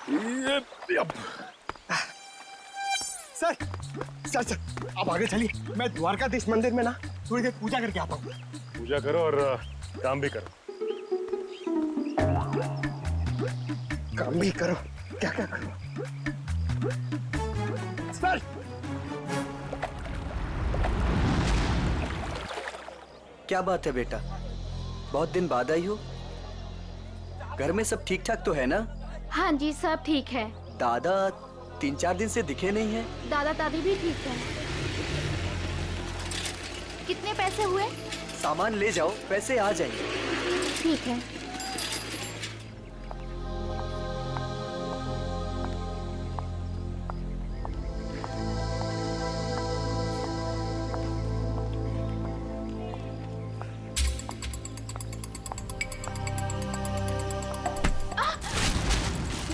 Sir sir sir आप आगे चलिए, मैं द्वारकाधीश मंदिर में ना थोड़ी देर पूजा करके आता हूँ। पूजा करो और काम भी करो। काम भी करो, क्या क्या करो सर? क्या बात है बेटा, बहुत दिन बाद आई हो। घर में सब ठीक ठाक तो है ना? हाँ जी, सब ठीक है। दादा 3-4 दिन से दिखे नहीं है। दादा दादी भी ठीक है। कितने पैसे हुए? सामान ले जाओ, पैसे आ जाएंगे। ठीक है।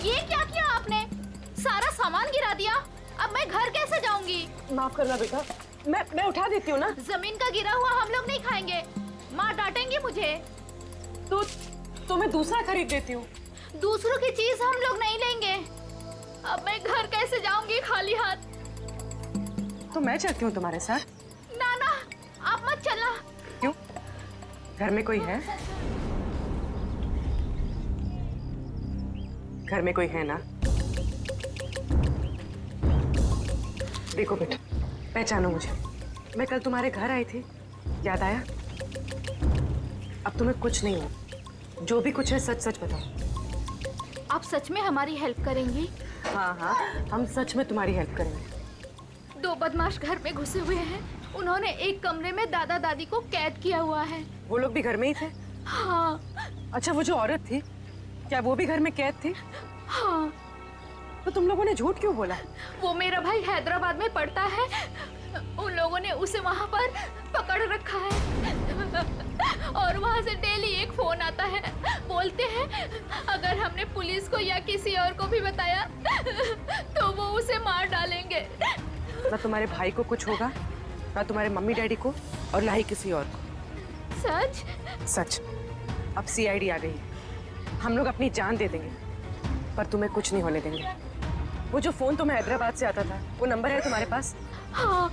ये क्या किया आपने? सारा सामान गिरा दिया। अब मैं घर कैसे जाऊंगी? माफ करना बेटा, मैं उठा देती हूँ ना। जमीन का गिरा हुआ हम लोग नहीं खाएंगे, माँ डांटेंगी मुझे। तो मैं दूसरा खरीद देती हूँ। दूसरों की चीज हम लोग नहीं लेंगे। अब मैं घर कैसे जाऊंगी खाली हाथ? तो मैं चलती हूँ तुम्हारे साथ। ना ना, आप मत चलना। क्यों? घर में कोई है? घर में कोई है ना? देखो बेटा, पहचानो मुझे। मैं कल तुम्हारे घर आई थी, याद आया? अब तुम्हें कुछ नहीं हो। जो भी कुछ है सच सच बताओ। आप सच में हमारी हेल्प करेंगी? हाँ हाँ, हम सच में तुम्हारी हेल्प करेंगे। 2 बदमाश घर में घुसे हुए हैं। उन्होंने एक कमरे में दादा दादी को कैद किया हुआ है। वो लोग भी घर में ही थे? हाँ अच्छा, वो जो औरत थी, क्या वो भी घर में कैद थी? हाँ। तो तुम लोगों ने झूठ क्यों बोला? वो मेरा भाई हैदराबाद में पढ़ता है। उन लोगों ने उसे वहाँ पर पकड़ रखा है और वहाँ से डेली एक फोन आता है। बोलते हैं अगर हमने पुलिस को या किसी और को भी बताया तो वो उसे मार डालेंगे। ना तुम्हारे भाई को कुछ होगा, ना तुम्हारे मम्मी डैडी को, और ना ही किसी और को। सच? सच। अब सीआईडी आ गई, हम लोग अपनी जान दे देंगे, पर तुम्हें कुछ नहीं होने देंगे। वो जो फोन तुम्हें हैदराबाद से आता था, वो नंबर है तुम्हारे पास? हाँ।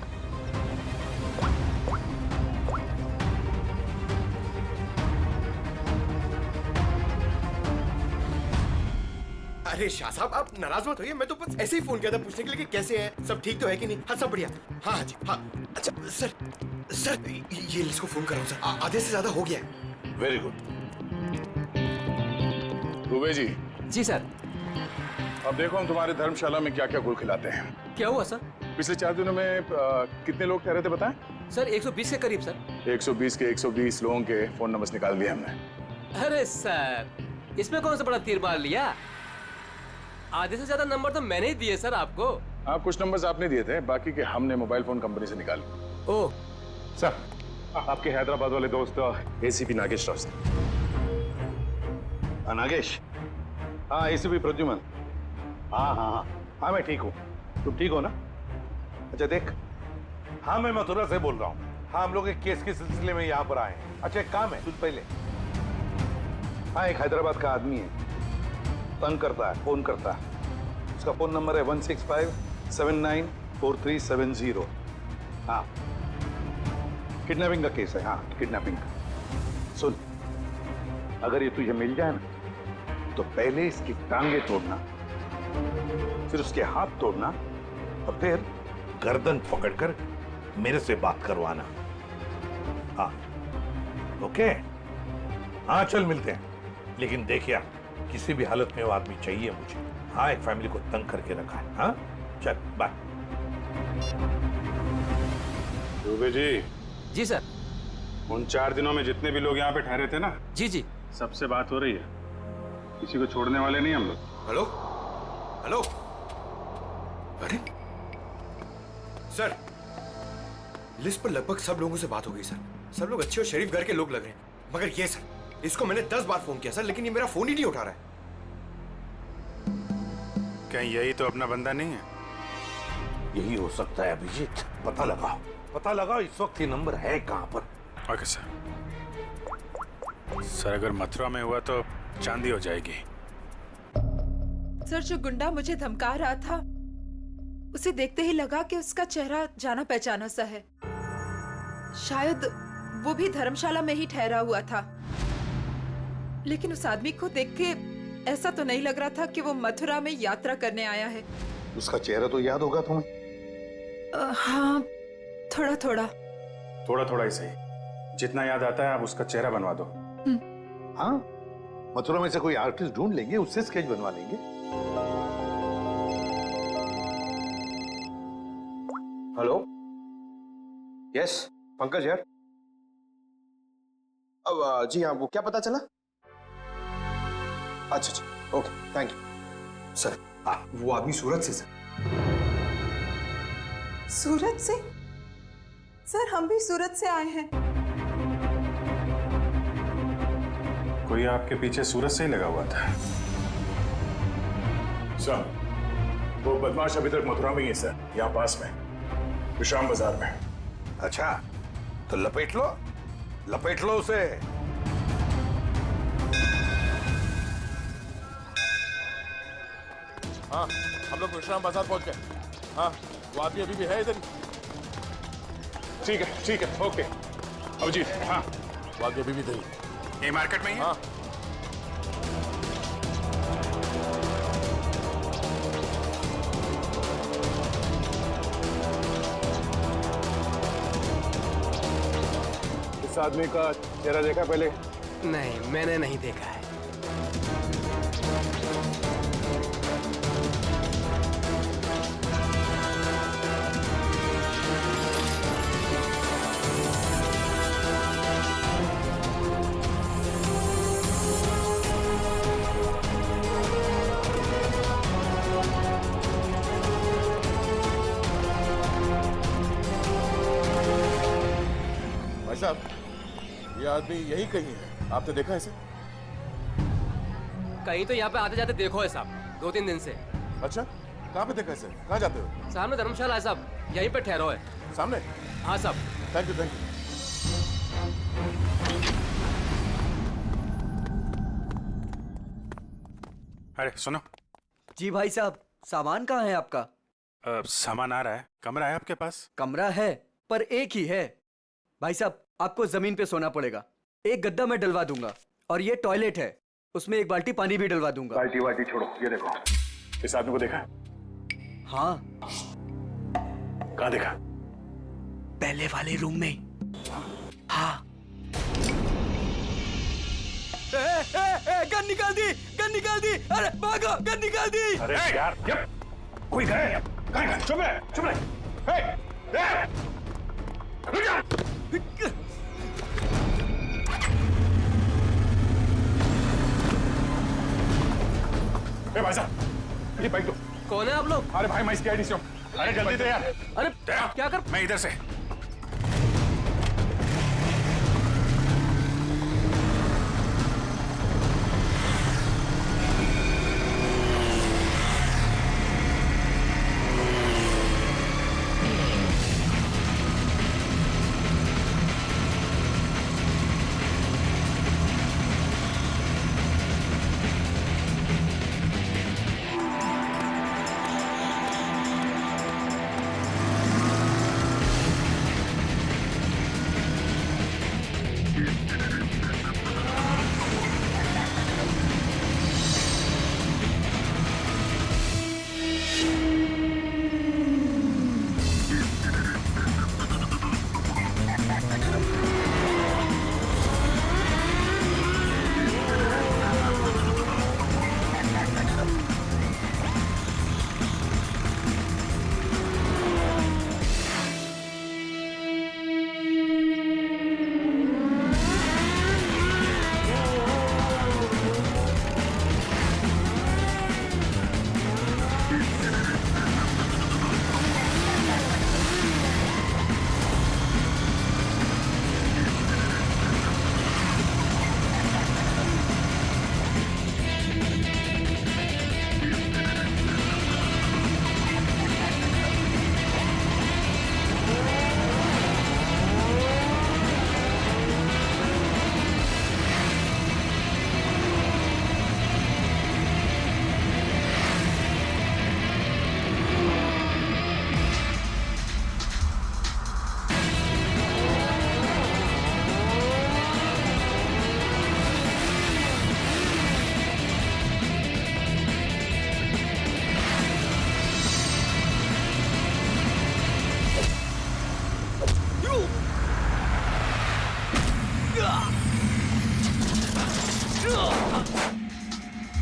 अरे शाह साहब, आप नाराज मत होइए, मैं तो बस ऐसे ही फोन किया था पूछने के लिए कि कैसे है, सब ठीक तो है कि नहीं। हाँ सब बढ़िया। हाँ हाँ जी हाँ। अच्छा सर, सर ये इसको फोन कर रहा हूँ सर, आधे से ज्यादा हो गया है। Very good. दुबे जी। जी सर। अब देखो हम तुम्हारे धर्मशाला में क्या क्या गुल खिलाते हैं। क्या हुआ सर? पिछले 4 दिनों में कितने लोग ठहरे थे बताएं? सर 120 के करीब सर। 120 के 120 लोगों के फोन नंबर निकाल दिए हमने। अरे सर, इसमें कौन सा बड़ा तीर मार लिया? आधे से ज्यादा नंबर तो मैंने ही दिए सर आपको। हाँ, कुछ नंबर्स आपने दिए थे, बाकी के हमने मोबाइल फोन कंपनी से निकाले। ओह सर, आपके हैदराबाद वाले दोस्त एसीपी नागेश राव सर। नागेश? हाँ, एसीपी प्रद्युमन। हाँ हाँ हाँ हाँ, मैं ठीक हूँ। तुम ठीक हो ना? अच्छा देख, हाँ मैं मथुरा से बोल रहा हूँ। हाँ, हम लोग एक केस के सिलसिले में यहाँ पर आए हैं। अच्छा एक काम है, तुझ पहले। हाँ, एक हैदराबाद का आदमी है, तंग करता है, फोन करता है। उसका फोन नंबर है 165794370। हाँ, किडनैपिंग का केस है। हाँ, किडनैपिंग का। सुन, अगर ये तुझे मिल जाए ना, तो पहले इसकी टांगे तोड़ना, फिर उसके हाथ तोड़ना, और फिर गर्दन पकड़कर मेरे से बात करवाना। हाँ ओके? हाँ चल मिलते हैं, लेकिन देखिए किसी भी हालत में वो आदमी चाहिए मुझे। हाँ, एक फैमिली को तंग करके रखा है। हाँ चल बाय। दुबे जी। जी सर। उन 4 दिनों में जितने भी लोग यहाँ पे ठहरे थे ना, जी जी, सबसे बात हो रही है। किसी को छोड़ने वाले नहीं हम लोग। Hello hello. अरे सर, लिस्ट पर लगभग सब लोगों से बात हो गई सर। सब लोग अच्छे और शरीफ घर के लोग लग रहे हैं, मगर ये सर, इसको मैंने 10 बार फोन किया सर, लेकिन ये मेरा फोन ही नहीं उठा रहा है। क्या यही तो अपना बंदा नहीं है? यही हो सकता है अभिजीत, पता लगाओ, पता लगाओ इस वक्त ये नंबर है कहां पर। Okay sir. सर अगर मथुरा में हुआ तो चांदी हो जाएगी। सर, जो गुंडा मुझे धमका रहा था, उसे देखते ही लगा कि उसका चेहरा जाना पहचाना सा है। शायद वो भी धर्मशाला में ही ठहरा हुआ था, लेकिन उस आदमी को देख के ऐसा तो नहीं लग रहा था कि वो मथुरा में यात्रा करने आया है। उसका चेहरा तो याद होगा तुम्हें? हाँ, थोड़ा थोड़ा। थोड़ा थोड़ा ही सही, जितना याद आता है आप उसका चेहरा बनवा दो। हाँ, मथुरा में से कोई आर्टिस्ट ढूंढ लेंगे, उससे स्केच बनवा लेंगे। हेलो, यस पंकज यार। अब जी हाँ, वो क्या पता चला? अच्छा अच्छा, ओके, थैंक यू सर। वो आदमी सूरत से सर। सूरत से? सर, हम भी सूरत से आए हैं। कोई आपके पीछे सूरत से ही लगा हुआ था। सर, वो बदमाश अभी तक मथुरा में ही है सर, यहाँ पास में, विश्राम बाजार में। अच्छा, तो लपेट लो उसे। हाँ, हम लोग विश्राम बाजार पहुंच गए। हाँ, वो आदमी अभी भी है इधर। ठीक है, ओके। अभिजीत, हाँ, वो आदमी अभी भी इधर ही। ये मार्केट में ही है? हाँ। इस आदमी का चेहरा देखा पहले? नहीं, मैंने नहीं देखा है। भाई साहब, ये आदमी यही कहीं है, आपने देखा इसे? कहीं तो यहाँ पे आते जाते देखो है साहब, 2-3 दिन से। अच्छा, कहाँ पे देखा इसे? कहाँ जाते हो? सामने धर्मशाला है साहब, यहीं पे ठहरो है। सामने? हाँ साहब। Thank you. अरे सुनो। जी भाई साहब, सामान कहाँ है आपका? सामान आ रहा है। कमरा है आपके पास? कमरा है, पर एक ही है। भाई साहब, आपको जमीन पे सोना पड़ेगा। एक गद्दा मैं डलवा दूंगा, और ये टॉयलेट है, उसमें एक बाल्टी पानी भी डलवा दूंगा। बाल्टी छोड़ो, ये देखो, इस आदमी को देखा? हाँ। कहाँ देखा? पहले वाले रूम में। हाँ। गन निकाल दी। अरे भागो, गन निकाल दी। अरे यार, कोई गए? चुप रहे। रुक जाओ। भाई साहब, ये बाइक दो। कौन है आप लोग? अरे भाई, मैं इसकी आईडी से हूँ। अरे जल्दी दे यार। अरे क्या कर? मैं इधर से।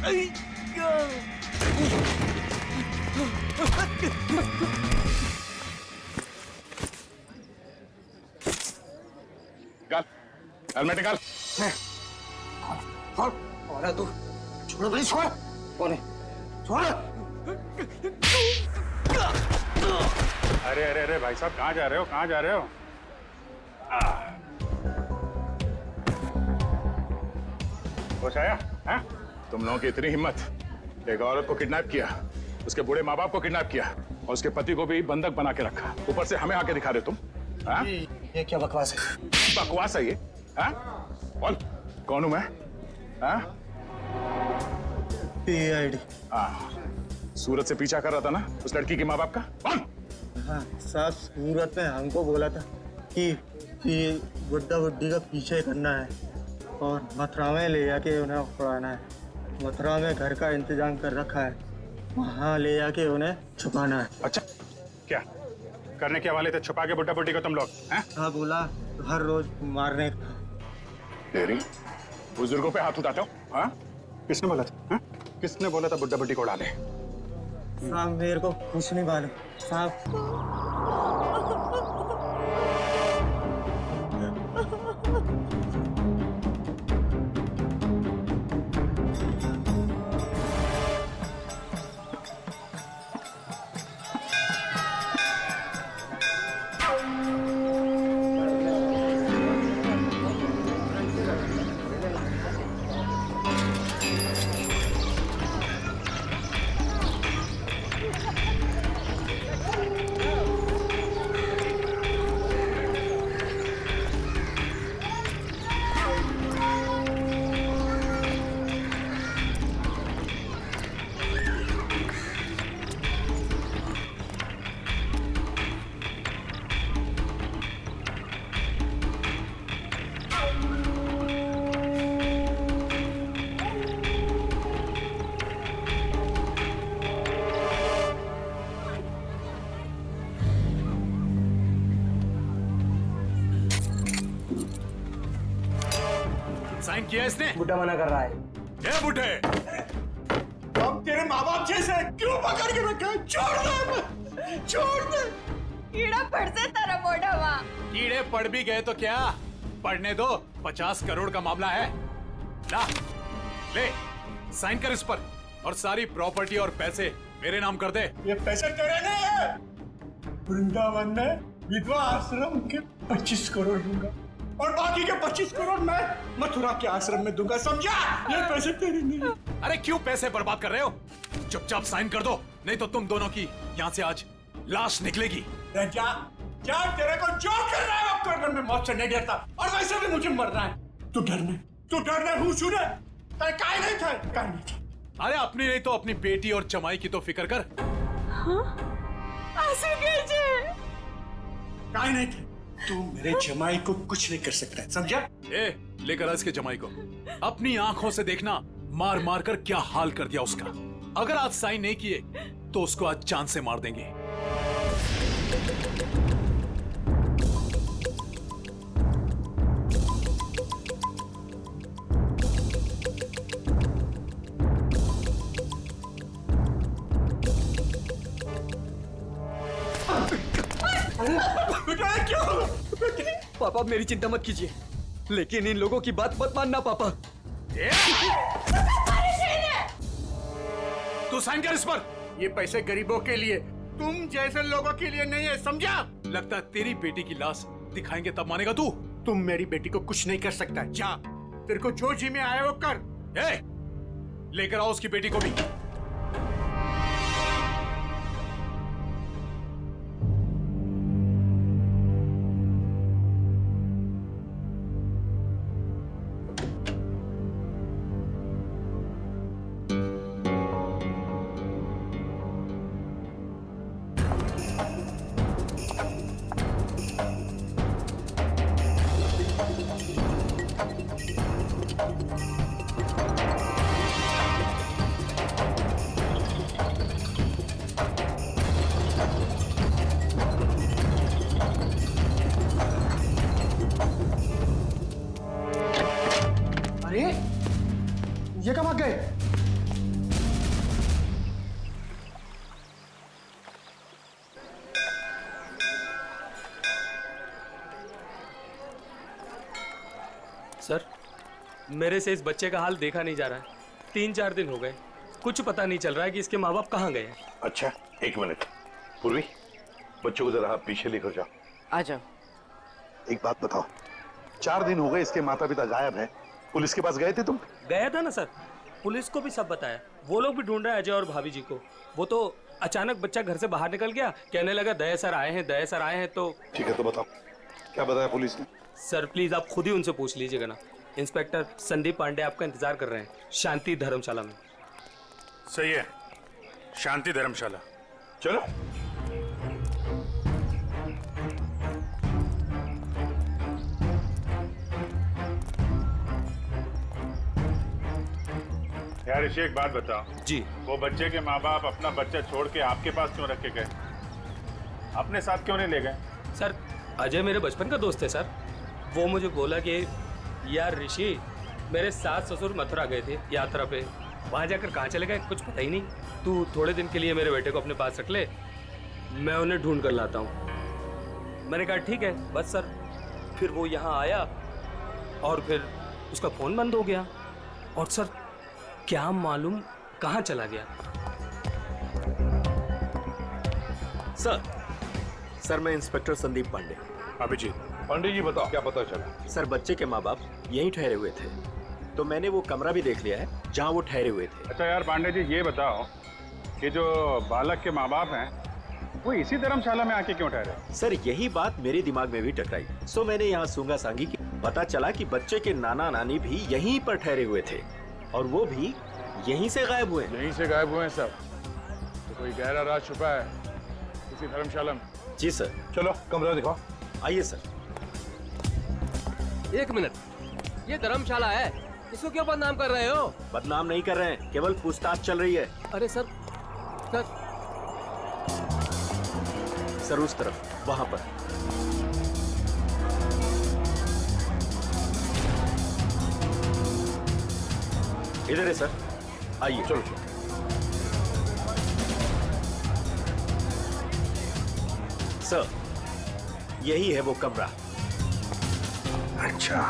निकाल हेलमेट निकाल। कौन है तू? छोड़ भाई, छोड़। कौन है? छोड़। अरे अरे अरे भाई साहब, कहाँ जा रहे हो, कहाँ जा रहे हो? होश आया? हैं? तुम लोगों की इतनी हिम्मत, एक औरत को किडनैप किया, उसके बूढ़े माँ बाप को किडनैप किया और उसके पति को भी बंधक बना के रखा, ऊपर से हमें आके दिखा रहे तुम। हाँ? ये क्या बकवास है? बकवास है ये? हाँ? बोल, कौन हूं मैं? हाँ? PID। हाँ, सूरत से पीछा कर रहा था ना उस लड़की के माँ बाप का? कौन? हाँ, साहब सूरत ने हमको बोला था कि बुड्ढा बुड्ढी का पीछे करना है और मथुरा में ले जाके उन्हें उड़ाना है। मथुरा में घर का इंतजाम कर रखा है, वहाँ ले जाके उन्हें छुपाना है। अच्छा, क्या करने के वाले थे? छुपा के बुड्ढा बुड्ढी को तुम लोग? हैं? हाँ, बोला हर रोज मारने का। तेरी बुजुर्गों पे हाथ उठाते हो? हाँ? किसने बोला था? हाँ? किसने बोला था बुड्ढा बुड्ढी को उड़ा दे? साहब मेरे को कुछ नहीं मालूम साहब। साइन किया इसने? बुड्ढा मना कर रहा है। ये बुढ़े अब तेरे माँ बाप जैसे क्यों पकड़ के रखा है? छोड़ दे, छोड़ दे। कीड़ा पड़ से तरह मोड़ा वहाँ। कीड़े पड़ भी गए तो क्या, पढ़ने दो, 50 करोड़ का मामला है। ला, ले, साइन कर इस पर और सारी प्रॉपर्टी और पैसे मेरे नाम कर दे। ये पैसे तेरे नहीं है। वृंदावन में विधवा आश्रम के 25 करोड़ दूंगा और बाकी के 25 करोड़ मैं मथुरा के आश्रम में दूंगा, समझा? ये पैसे तेरे नहीं है। अरे क्यों पैसे बर्बाद कर रहे हो? चुपचाप साइन कर दो, नहीं तो तुम दोनों की यहाँ से आज लाश निकलेगी। जा, जा, तेरे को जो करना है वो कर, मैं मौत से नहीं डरता और वैसे भी मुझे मरना है। तू डरने हूँ सुने, काय नहीं था, काय नहीं था। अरे अपनी नहीं तो अपनी बेटी और जमाई की तो फिक्र कर। काय नहीं था, तू मेरे जमाई को कुछ नहीं कर सकता, समझा? ए, लेकर आ इसके जमाई को। अपनी आंखों से देखना मार मार कर क्या हाल कर दिया उसका। अगर आज साइन नहीं किए तो उसको आज जान से मार देंगे। पापा मेरी चिंता मत कीजिए, लेकिन इन लोगों की बात मत मानना पापा। तू साइन कर इस पर। ये पैसे गरीबों के लिए, तुम जैसे लोगों के लिए नहीं है, समझा? लगता है तेरी बेटी की लाश दिखाएंगे तब मानेगा तू। तुम मेरी बेटी को कुछ नहीं कर सकता, जा, तेरे को जो जी में आया वो कर। ए, लेकर आओ उसकी बेटी को भी। अरे ये कब आ गए? मेरे से इस बच्चे का हाल देखा नहीं जा रहा है। 3-4 दिन हो गए, कुछ पता नहीं चल रहा है कि इसके माँ बाप कहाँ गए हैं। अच्छा, एक मिनट। पूर्वी, बच्चों को जरा आप पीछे लेकर जाओ। आ जाओ। एक बात बताओ, 4 दिन हो गए इसके माता पिता गायब हैं। पुलिस के पास गए थे तुम? गया था ना सर, पुलिस को भी सब बताया। वो लोग भी ढूंढ रहे हैं अजय और भाभी जी को। वो तो अचानक बच्चा घर से बाहर निकल गया, कहने लगा दया सर आए हैं, दया सर आए हैं। तो ठीक है, तो बताओ क्या बताया पुलिस ने? सर प्लीज आप खुद ही उनसे पूछ लीजिएगा ना। इंस्पेक्टर संदीप पांडे आपका इंतजार कर रहे हैं शांति धर्मशाला में। सही है, शांति धर्मशाला। चलो। यार ऋषि, एक बात बताओ जी। वो बच्चे के माँ बाप अपना बच्चा छोड़ के आपके पास क्यों रख के गए? अपने साथ क्यों नहीं ले गए? सर अजय मेरे बचपन का दोस्त है सर। वो मुझे बोला कि यार ऋषि, मेरे सास ससुर मथुरा गए थे यात्रा पे, वहाँ जाकर कहाँ चले गए कुछ पता ही नहीं। तू थोड़े दिन के लिए मेरे बेटे को अपने पास रख ले, मैं उन्हें ढूंढ कर लाता हूँ। मैंने कहा ठीक है बस सर। फिर वो यहाँ आया और फिर उसका फ़ोन बंद हो गया और सर क्या मालूम कहाँ चला गया। सर मैं इंस्पेक्टर संदीप पांडे। अभिजीत। पांडे जी बताओ क्या पता चला? सर बच्चे के माँ बाप यहीं ठहरे हुए थे, तो मैंने वो कमरा भी देख लिया है जहाँ वो ठहरे हुए थे। अच्छा यार पांडे जी, ये बताओ कि जो बालक के माँ बाप हैं वो इसी धर्मशाला में आके क्यों ठहरे? सर यही बात मेरे दिमाग में भी टकराई, सो मैंने यहाँ सूंगा सांगी की। पता चला कि बच्चे के नाना नानी भी यहीं पर ठहरे हुए थे और वो भी यहीं से गायब हुए। यहीं से गायब हुए हैं सर? तो कोई गहरा राज छुपा है इसी धर्मशाला में। जी सर। चलो कमरा दिखाओ। आइए सर। 1 मिनट, ये धर्मशाला है, इसको क्यों बदनाम कर रहे हो? बदनाम नहीं कर रहे हैं, केवल पूछताछ चल रही है। अरे सर सर उस तरफ, वहां पर। इधर है सर, आइए। चलो। सर यही है वो कमरा। अच्छा,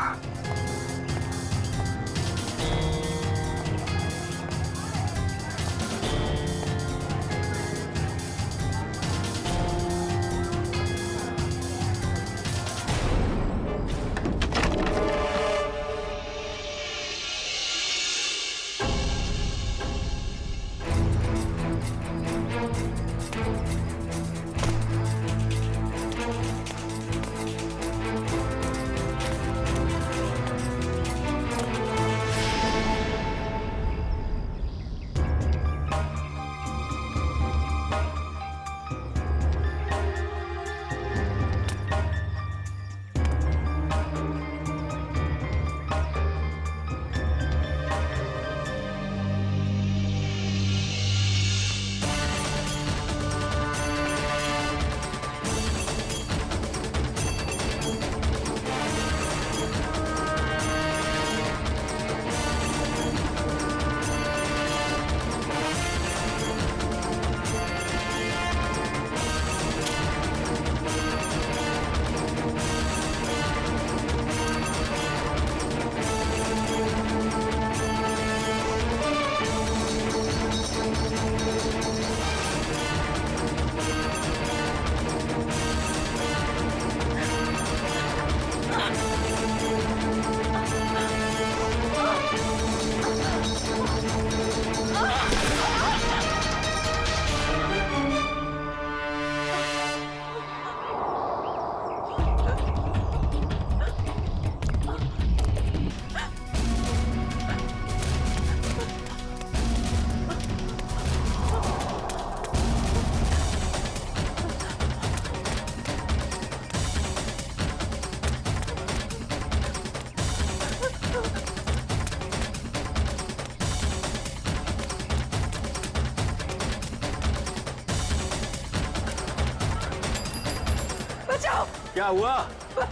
क्या हुआ?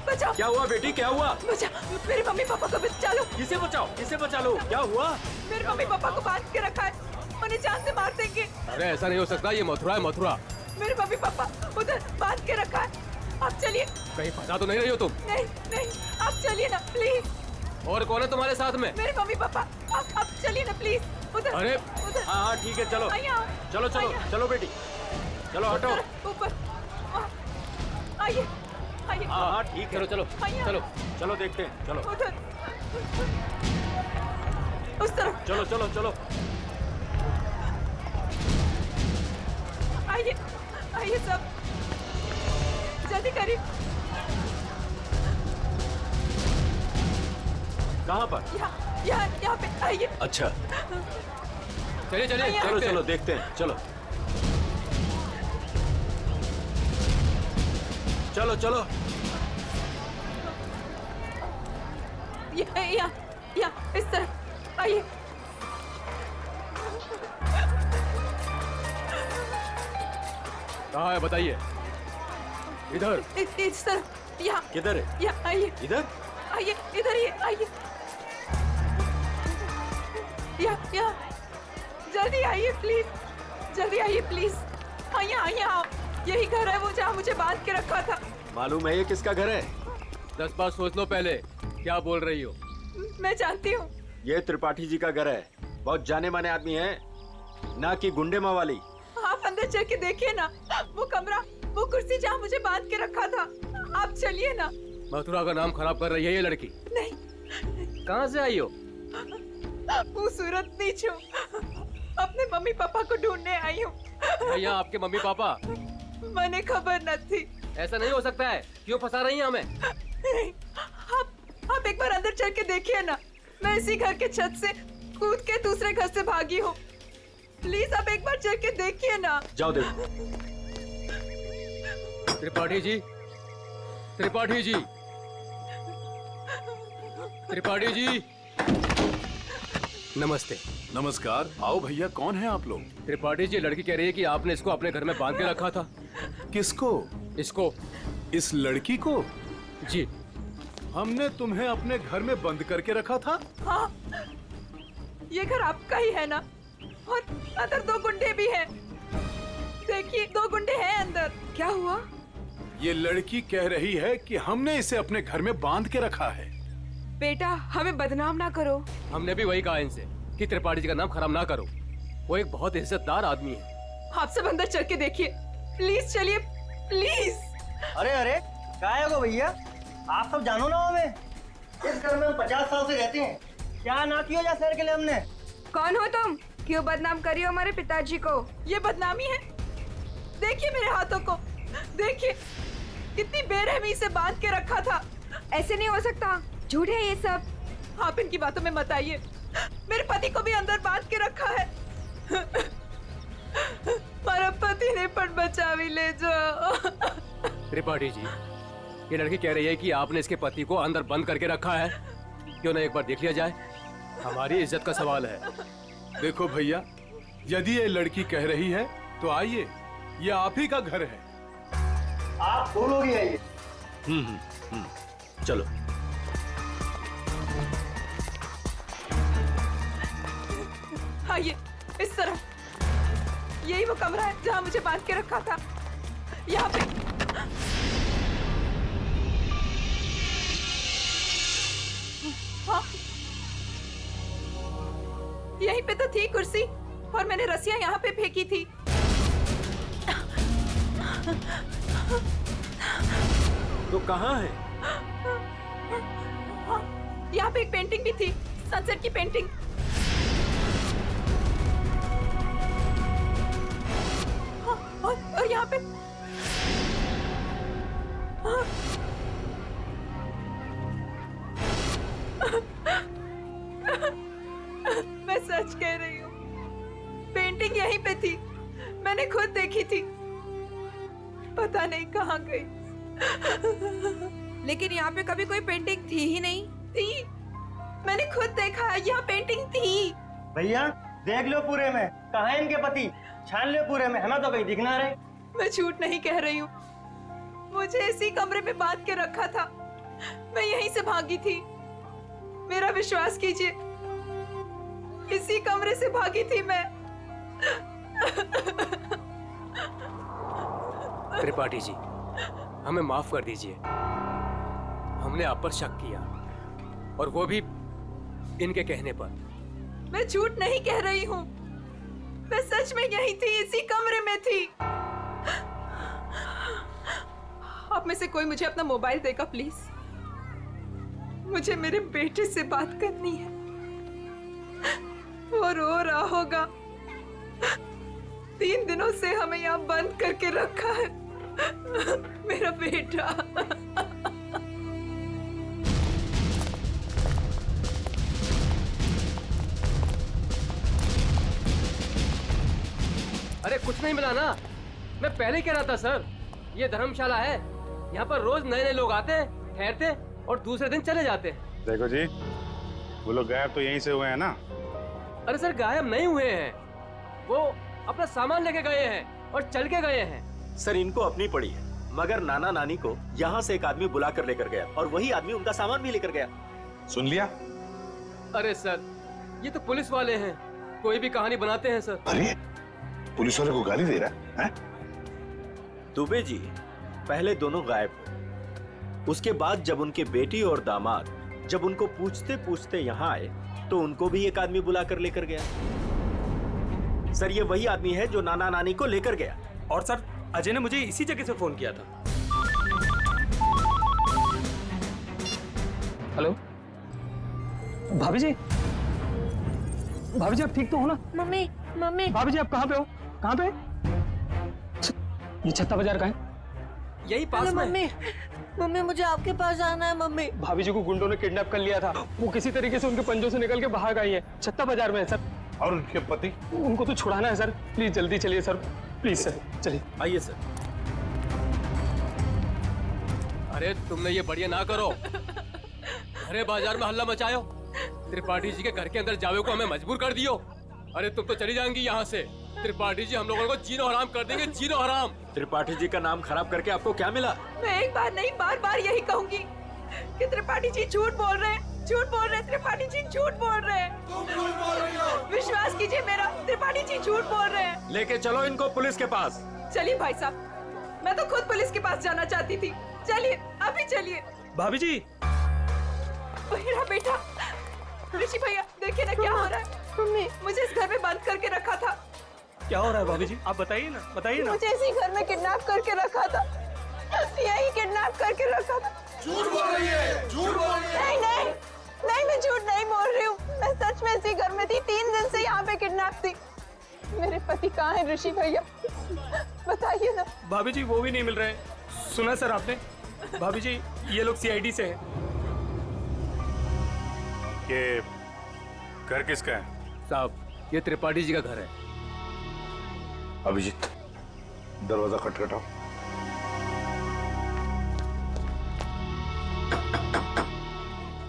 बचाओ। क्या हुआ बेटी, क्या हुआ? बचाओ, मेरे मम्मी पापा को बचा लो। किसे बचाओ, किसे बचा लो? क्या हुआ? मेरे मम्मी पापा को बांध के रखा है, उन्हें जान से मार देंगे। अरे ऐसा नहीं हो सकता, ये मथुरा है मथुरा। मेरे मम्मी पापा उधर बांध के रखा है। आप चलिए। कहीं फंसा तो नहीं रही हो तुम? नहीं नहीं, आप चलिए ना प्लीज। और कौन है तुम्हारे साथ में? मेरे मम्मी पापा। आप चलिए ना प्लीज उधर। अरे उधर। हाँ हाँ ठीक है, चलो आइए आओ। चलो चलो आइए। चलो बेटी, चलो हटो। ऊपर आइए आइए। हाँ हाँ ठीक है, चलो चलो आइए। चलो चलो देखते हैं, चलो उधर उस तरफ। चलो चलो चलो। आइए आइए सब, जल्दी करिए। कहाँ पर? यहाँ पे आइए। अच्छा चलिए चलिए आइए। चलो चलो देखते हैं, चलो चलो चलो। यहाँ इस तरफ आइए। कहाँ है बताइए? इधर। इस तरफ। यहाँ किधर है? यहाँ आइए। इधर? आइए इधर ही आइए। यहाँ जल्दी आइए प्लीज, जल्दी आइए प्लीज। आइए आइए आप, यही घर है वो जहाँ मुझे बांध के रखा था। मालूम है ये किसका घर है? 10 बार सोच लो पहले क्या बोल रही हो। मैं जानती हूँ। ये त्रिपाठी जी का घर है, बहुत जाने माने आदमी है, ना कि गुंडे मवाली। आप अंदर चल के देखिए ना, वो कमरा, वो कुर्सी जहाँ मुझे बांध के रखा था। आप चलिए ना। मथुरा का नाम खराब कर रही है ये लड़की। नहीं, कहाँ से आई हो? वो सूरत नीचू, अपने मम्मी पापा को ढूंढने आई हूँ। भैया आपके मम्मी पापा? मैंने खबर न थी। ऐसा नहीं हो सकता है, क्यों फंसा रही हैं हमें? आप एक बार अंदर चल के देखिए ना, मैं इसी घर के छत से कूद के दूसरे घर से भागी हूँ। प्लीज आप एक बार चल के देखिए ना। जाओ देखो। त्रिपाठी जी, त्रिपाठी जी, त्रिपाठी जी, नमस्ते। नमस्कार, आओ भैया, कौन है आप लोग? त्रिपाठी जी, लड़की कह रही है कि आपने इसको अपने घर में बांध के रखा था। किसको? इसको। इस लड़की को? जी। हमने तुम्हें अपने घर में बंद करके रखा था? हाँ, ये घर आपका ही है ना? और अंदर 2 गुंडे भी हैं। देखिए 2 गुंडे हैं अंदर। क्या हुआ? ये लड़की कह रही है कि हमने इसे अपने घर में बांध के रखा है। बेटा हमें बदनाम ना करो। हमने भी वही कहा इनसे कि त्रिपाठी जी का नाम खराब ना करो, वो एक बहुत इज्जतदार आदमी है। आप सब अंदर चल के देखिए, प्लीज चलिए प्लीज। अरे अरे क्या है वो भैया, आप सब जानो ना हमें, इस घर में हम 50 साल से रहते हैं, क्या ना किया जा शहर के लिए हमने। कौन हो तुम? क्यों बदनाम करी हो हमारे पिताजी को? ये बदनामी है? देखिए मेरे हाथों को, देखिए कितनी बेरहमी से बांध के रखा था। ऐसे नहीं हो सकता, झूठ है ये सब। आप इनकी बातों में मत आइए, मेरे पति को भी अंदर बांध के रखा है। मेरा पति ने पण बचा भी ले जाओ। त्रिपाठी जी, ये लड़की कह रही है कि आपने इसके पति को अंदर बंद करके रखा है, क्यों ना एक बार देख लिया जाए? हमारी इज्जत का सवाल है। देखो भैया, यदि ये लड़की कह रही है तो आइए, ये आप ही का घर है। आप दो लोग ही आइए। चलो। आइए इस तरफ, यही वो कमरा है जहाँ मुझे बांध के रखा था। यहाँ पे हाँ, यहीं पे तो थी कुर्सी और मैंने रस्सियाँ यहाँ पे फेंकी थी। तो कहाँ है? हाँ, यहाँ पे एक पेंटिंग भी थी, सनसेट की पेंटिंग। हाँ, और यहाँ पे हाँ, मैं सच कह रही हूँ, पेंटिंग यहीं पे थी, मैंने खुद देखी थी, पता नहीं कहाँ गई। लेकिन यहाँ पे कभी कोई पेंटिंग थी ही नहीं। थी, मैंने खुद देखा है, यहाँ पेंटिंग थी। भैया देख लो पूरे में, कहाँ है इनके पति, छान लो पूरे में, हमें तो कहीं दिख ना रहे। मैं झूठ नहीं कह रही हूँ, मुझे इसी कमरे में बांध के रखा था, मैं यहीं से भागी थी, मेरा विश्वास कीजिए, इसी कमरे से भागी थी मैं। त्रिपाठी जी, हमें माफ कर दीजिए, हमने आप पर शक किया, और वो भी इनके कहने पर। मैं झूठ नहीं कह रही हूँ, मैं सच में यही थी, इसी कमरे में थी। आप में से कोई मुझे अपना मोबाइल देगा प्लीज, मुझे मेरे बेटे से बात करनी है। वो रो रहा होगा, 3 दिनों से हमें यहाँ बंद करके रखा है। मेरा बेटा। अरे कुछ नहीं मिला ना, मैं पहले कह रहा था सर, ये धर्मशाला है, यहाँ पर रोज नए नए लोग आते हैं, ठहरते और दूसरे दिन चले जाते हैं। देखो जी, वो लोग गायब तो यहीं से हुए हैं ना? अरे सर गायब नहीं हुए हैं, वो अपना सामान लेके गए हैं और चल के गए हैं। सर इनको अपनी पड़ी है, मगर नाना नानी को यहाँ से एक आदमी बुला कर लेकर गया और वही आदमी उनका सामान भी लेकर गया। सुन लिया? अरे सर ये तो पुलिस वाले हैं, कोई भी कहानी बनाते हैं सर। अरे पुलिस वाले को गाली दे रहा है? दुबे जी पहले दोनों गायब हुए, उसके बाद जब उनके बेटी और दामाद जब उनको पूछते पूछते यहाँ आए तो उनको भी एक आदमी बुला कर लेकर गया। सर ये वही आदमी है जो नाना नानी को लेकर गया। और सर अजय ने मुझे इसी जगह से फोन किया था। हेलो भाभी जी, भाभी जी आप ठीक तो हो ना? Mummy mummy. भाभी जी आप कहाँ पे हो? कहाँ पे? ये छत्ता बाजार का है, यही पास में। मम्मी मम्मी मुझे आपके पास जाना है मम्मी। भाभी जी को गुंडों ने किडनैप कर लिया था, वो किसी तरीके से उनके पंजों से निकल के बाहर गई है, छत्ता बाजार में है सर। और उनके पति? उनको तो छुड़ाना है सर, प्लीज जल्दी चलिए सर, प्लीज सर चलिए। आइए सर। अरे तुमने ये बढ़िया ना करो, अरे बाजार में हल्ला मचायो, त्रिपाठी जी के घर के अंदर जावे को हमें मजबूर कर दियो। अरे तुम तो चली जाएंगी यहाँ से, त्रिपाठी जी हम लोगों को जीनो हराम कर देंगे, जीनो हराम। त्रिपाठी जी का नाम खराब करके आपको क्या मिला? मैं एक बार नहीं बार बार यही कहूंगी कि त्रिपाठी जी झूठ बोल रहे हैं, झूठ बोल रहे हैं, त्रिपाठी जी झूठ बोल रहे हैं। तुम झूठ बोल रही हो। विश्वास कीजिए मेरा, त्रिपाठी जी झूठ बोल रहे हैं। लेके चलो इनको पुलिस के पास। चलिए भाई साहब, मैं तो खुद पुलिस के पास जाना चाहती थी, चलिए अभी चलिए। भाभी जी मेरा बेटा ऋषि भैया, देखिए ना क्या हो रहा है। मम्मी मुझे इस घर में बंद करके रखा था। क्या हो रहा है भाभी जी, आप बताइए ना, बताइए ना। मुझे इसी घर में किडनैप करके रखा था, यही किडनैप करके रखा था। झूठ बोल रही है, झूठ बोल रही है। नहीं नहीं नहीं, मैं झूठ नहीं बोल रही हूँ, मैं सच में इसी घर में थी, 3 दिन से यहाँ पे किडनैप थी। मेरे पति कहाँ है ऋषि भैया, बताइए ना। भाभी जी वो भी नहीं मिल रहे। सुना सर आपने? भाभी जी ये लोग सीआईडी से हैं। ये घर किसका है? साहब ये त्रिपाठी जी का घर है। अभिजीत दरवाजा खटखटाओ।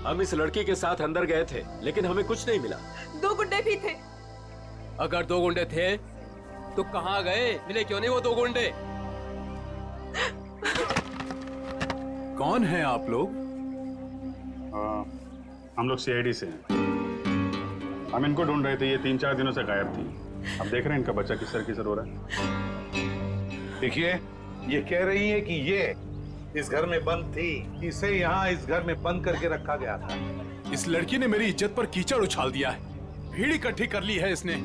हम इस लड़की के साथ अंदर गए थे लेकिन हमें कुछ नहीं मिला। 2 गुंडे भी थे। अगर 2 गुंडे थे तो कहाँ गए, मिले क्यों नहीं वो 2 गुंडे? कौन है आप लोग? हम लोग सीआईडी से हैं। हम इनको ढूंढ रहे थे, ये 3-4 दिनों से गायब थी। अब देख रहे हैं इनका बच्चा किसर हो रहा है। देखिए ये कह रही है कि ये इस घर में बंद थी, इसे यहाँ इस घर में बंद करके रखा गया था। इस लड़की ने मेरी इज्जत पर कीचड़ उछाल दिया है, भीड़ इकट्ठी कर ली है इसने,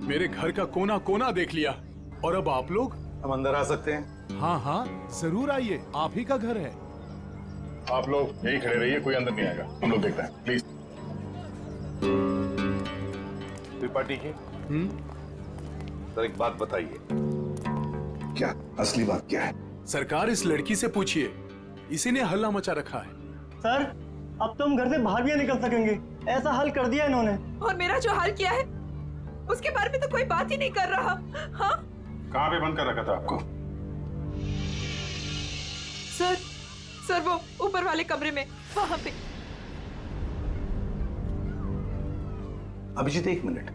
मेरे घर का कोना कोना देख लिया। और अब आप लोग? हम अंदर आ सकते हैं? हाँ हाँ जरूर आइए, आप ही का घर है। आप लोग यही खड़े रहिए, कोई अंदर नहीं आएगा, हम लोग देखते हैं प्लीज। त्रिपाठी जी सर एक बात बताइए, क्या असली बात क्या है? सरकार इस लड़की से पूछिए, इसी ने हल्ला मचा रखा है। सर अब तो हम घर से बाहर भी नहीं निकल सकेंगे, ऐसा हल कर दिया इन्होंने। और मेरा जो हाल किया है उसके बारे में तो कोई बात ही नहीं कर रहा। हाँ कहाँ पे बंद कर रखा था आपको? सर वो ऊपर वाले कमरे में, वहां पे। अभिजीत एक मिनट,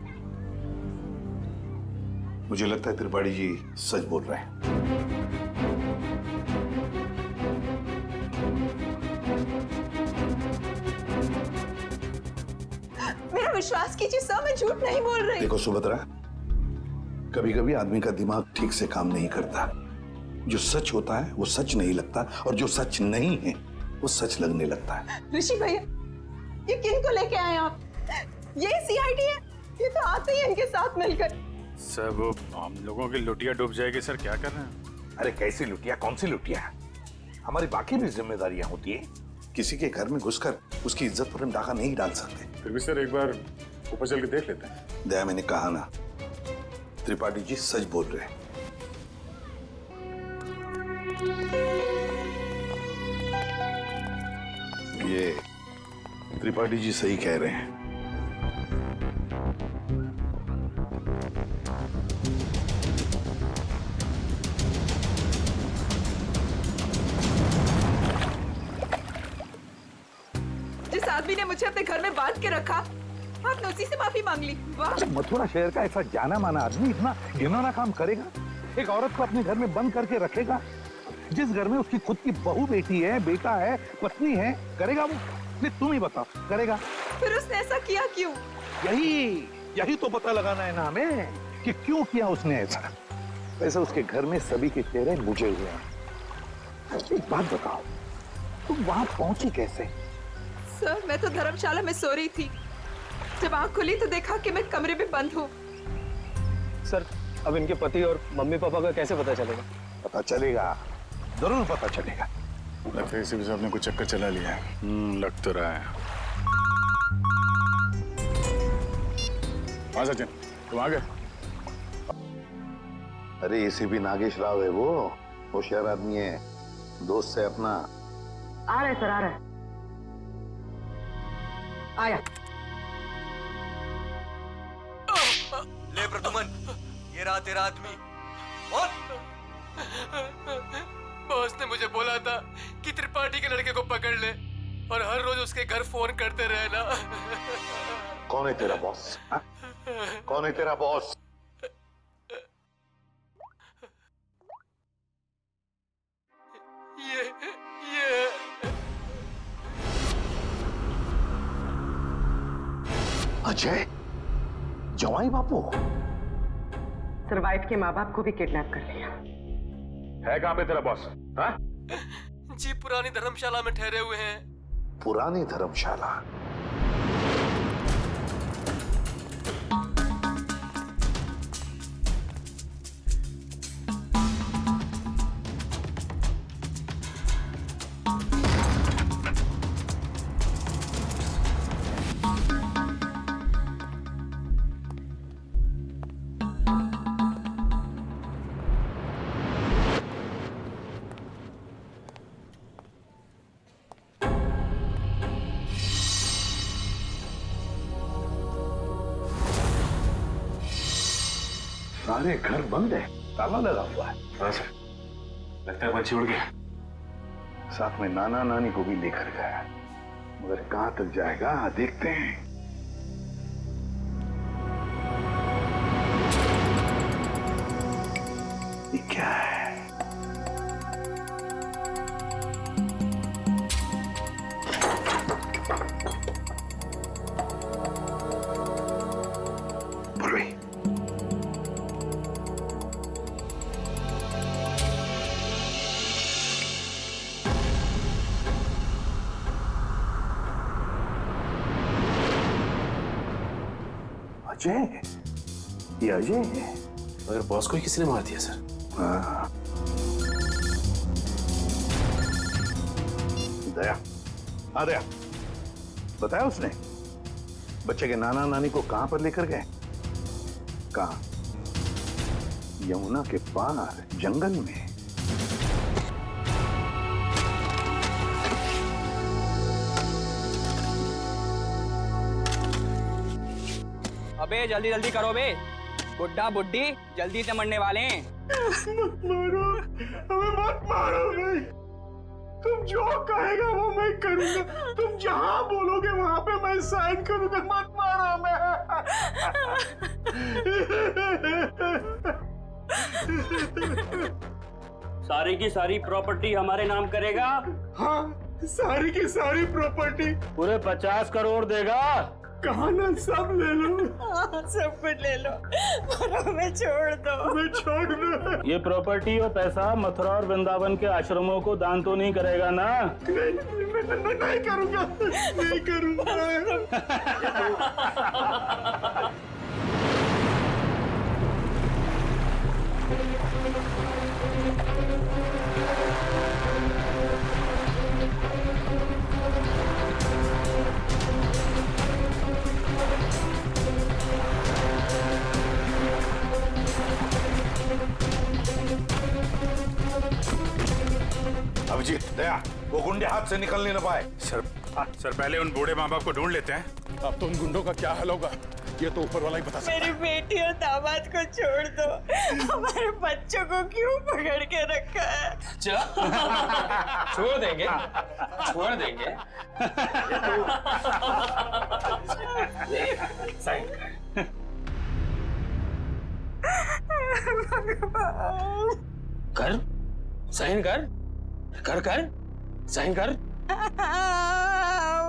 मुझे लगता है त्रिपाठी जी सच बोल रहे हैं। मेरा विश्वास कीजिए सर, मैं झूठ नहीं बोल रही। देखो सुभद्रा, कभी कभी आदमी का दिमाग ठीक से काम नहीं करता। जो सच होता है वो सच नहीं लगता, और जो सच नहीं है वो सच लगने लगता है। ऋषि भैया, ये किन को लेके आए आप? ये सीआईडी है, ये तो आते ही इनके साथ मिलकर। सर वो हम लोगों की लुटिया डूब जाएगी सर, क्या कर रहे हैं? अरे कैसी लुटिया, कौन सी लुटिया? हमारी बाकी भी जिम्मेदारियां होती है। किसी के घर में घुसकर उसकी इज्जत पर हम डाका नहीं डाल सकते। फिर भी सर एक बार ऊपर चल के देख लेते हैं। दया, मैंने कहा ना, त्रिपाठी जी सच बोल रहे हैं। ये त्रिपाठी जी सही कह रहे हैं। जिस आदमी ने मुझे अपने घर में बांध के रखा, आपने उसी से माफी मांग ली। वाह! मथुरा शहर का ऐसा जाना माना आदमी इतना घिनौना काम करेगा? एक औरत को अपने घर में बंद करके रखेगा? जिस घर में उसकी खुद की बहू बेटी है, बेटा है, पत्नी है, करेगा वो? नहीं, तुम ही बताओ, करेगा? फिर उसने ऐसा किया क्यों? यही तो पता लगाना है ना हमें कि क्यों किया उसने ऐसा। वैसे उसके घर में सभी के चेहरे बुझे हुए हैं। एक बात बताओ, तुम वहां पहुंची कैसे? सर, मैं तो धर्मशाला में सो रही थी। जब आंख खुली तो देखा कि मैं कमरे में बंद हूँ। सर, अब इनके पति और मम्मी पापा का कैसे पता चलेगा? पता चलेगा, जरूर पता चलेगा। लगता है इसी साहब ने कुछ चक्कर चला लिया है। लग तो रहा है। हाँ सचिन, तुम आ गए? अरे एसीपी नागेश राव है वो, होशियार आदमी है, दोस्त है अपना। आ रहे सर, आ रहे। आया। ले प्रदुमन, ये रहा तेरा आदमी। कौन? बॉस ने मुझे बोला था कि त्रिपाठी के लड़के को पकड़ ले और हर रोज उसके घर फोन करते रहना। कौन है तेरा बॉस? हा? कौन है तेरा बॉस? ये अजय, जवाई बापू? सर, वाइफ के माँ बाप को भी किडनैप कर लिया। है कहां पे तेरा बॉस? हाँ? जी पुरानी धर्मशाला में ठहरे हुए हैं। पुरानी धर्मशाला? सारे घर बंद है, ताला लगा हुआ है। हाँ सर, लगता है बच्ची उड़ गया। साथ में नाना नानी को भी लेकर गया, मगर कहां तक जाएगा देखते हैं। ये क्या है? अजय, ये अजय है। मगर बॉस को ही किसी ने मार दिया सर। हाँ। दया, हाँ दया, बताया उसने बच्चे के नाना नानी को कहां पर लेकर गए? कहां? यमुना के पार जंगल में। अबे जल्दी जल्दी करो बे, बुड्ढा बुड्ढी जल्दी से मरने वाले हैं। मत मारो, हमें मत मारो भाई। तुम जो कहेगा वो मैं करूंगा। तुम जहां बोलोगे वहां पे मैं साइन करूंगा। मत मारो हमें। सारी की सारी प्रॉपर्टी हमारे नाम करेगा? हाँ, सारी की सारी प्रॉपर्टी। पूरे 50 करोड़ देगा। खाना सब ले लो। हाँ, सब कुछ ले लो पर हमें छोड़ दो। मैं छोड़ दो। ये प्रॉपर्टी और पैसा मथुरा और वृंदावन के आश्रमों को दान तो नहीं करेगा ना? नहीं करूंगा, नहीं करूंगा। अभिजीत, दया, वो गुंडे हाथ से निकल नहीं पाए। सर पहले उन बूढ़े माँ बाप को ढूंढ लेते हैं। अब तो उन गुंडों का क्या हाल होगा ये तो ऊपर वाला ही बता सकता है। मेरी बेटी और दामाद को छोड़ दो, हमारे बच्चों को क्यों पकड़ के रखा है? छोड़ देंगे, छोड़ देंगे। साइन कर, साइन कर, कर कर, साइन कर।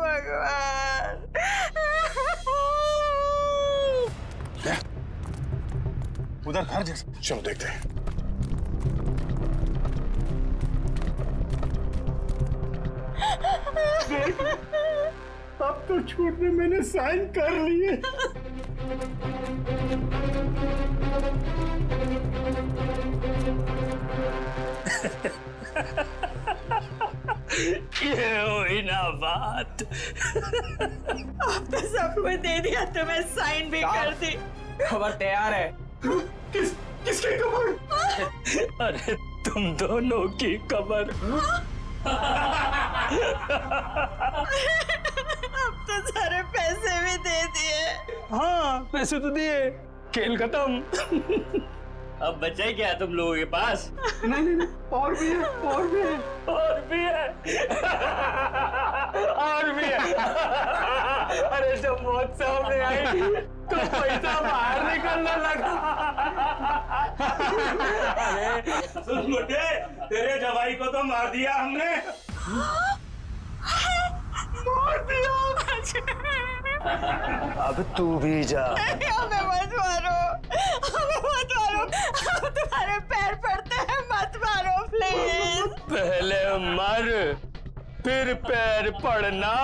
भगवान, उधर घर जैसा, चलो देखते हैं। अब तो छूट में मैंने साइन कर लिए। ये हुई ना बात। अब तो सब कुछ दे दिया, तो मैं साइन भी कर दी। खबर तैयार है। किसकी खबर? अरे तुम दोनों की खबर। अब तो सारे पैसे भी दे दिए। हाँ, पैसे तो दिए, खेल खत्म। अब बचा ही क्या तुम लोगों के पास? नहीं, और भी है, और भी है, और भी है, और भी है। अरे जब मौत सामने आई तो पैसा बाहर निकलने लगा। अरे सुन मुझे, तेरे जवाई को तो मार दिया हमने। मार दिया? अब तू भी जा। हमें मत मारो, हमें मत मारो, हम तुम्हारे पैर पड़ते हैं, मत मारो प्लीज। पहले मर, फिर पैर पड़ना।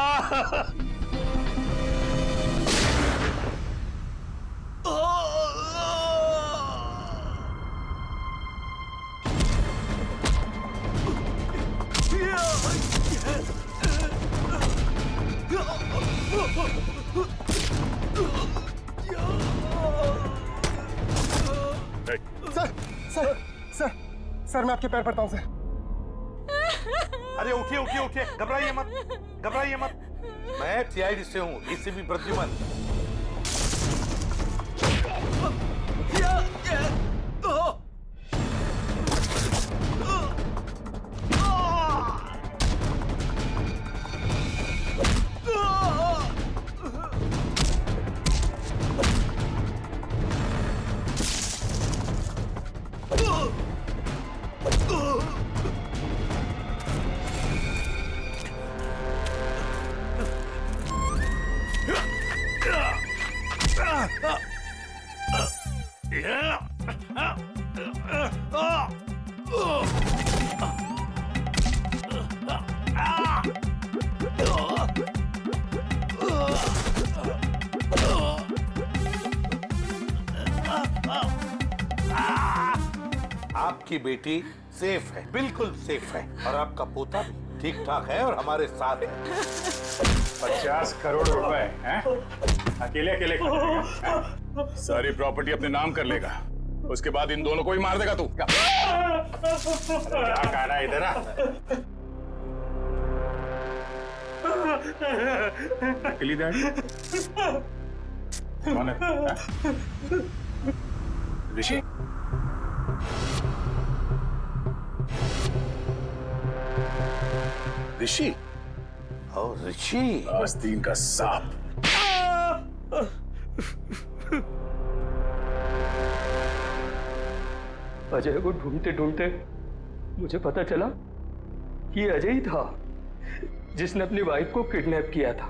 सर मैं आपके पैर पड़ता हूँ सर। अरे उठिए उठिए उठिए, घबराइए मत, घबराइए मत। मैं सीआईडी से हूँ, एसीपी प्रद्युमन। आपकी बेटी सेफ है, बिल्कुल सेफ है, और आपका पोता भी ठीक ठाक है और हमारे साथ है। 50 करोड़ रुपए हैं? अकेले अकेले खाएगा? सारी प्रॉपर्टी अपने नाम कर लेगा, उसके बाद इन दोनों को ही मार देगा तू। क्या कह रहा है इधर? अकेली डैडी कौन है? ऋषि? ऋषि? और ऋषि आस्तीन का सांप। अजय को ढूंढते ढूंढते मुझे पता चला कि ये अजय ही था जिसने अपनी वाइफ को किडनैप किया था।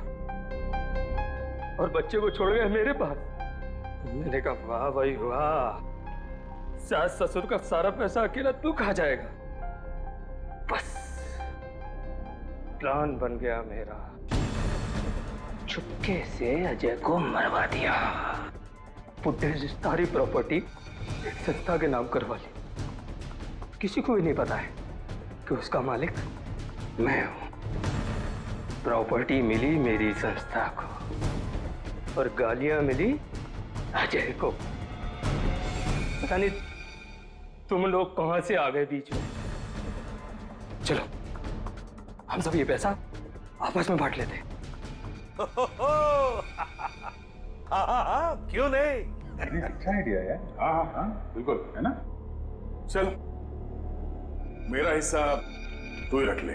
और बच्चे को छोड़ गए मेरे पास। मैंने कहा वाह भाई वाह, सास ससुर का सारा पैसा अकेला तू खा जाएगा। बस प्लान बन गया मेरा, चुपके से अजय को मरवा दिया। बुड्ढे से सारी प्रॉपर्टी संस्था के नाम करवा ली। किसी को भी नहीं पता है कि उसका मालिक मैं हूं। प्रॉपर्टी मिली मेरी संस्था को और गालियां मिली अजय को। पता नहीं तुम लोग कहां से आ गए बीच में। चलो हम सब ये पैसा आपस में बांट लेते। क्यों नहीं? अच्छा आइडिया है। हाँ हाँ हाँ बिल्कुल, है ना? चल मेरा हिस्सा तू ही रख ले।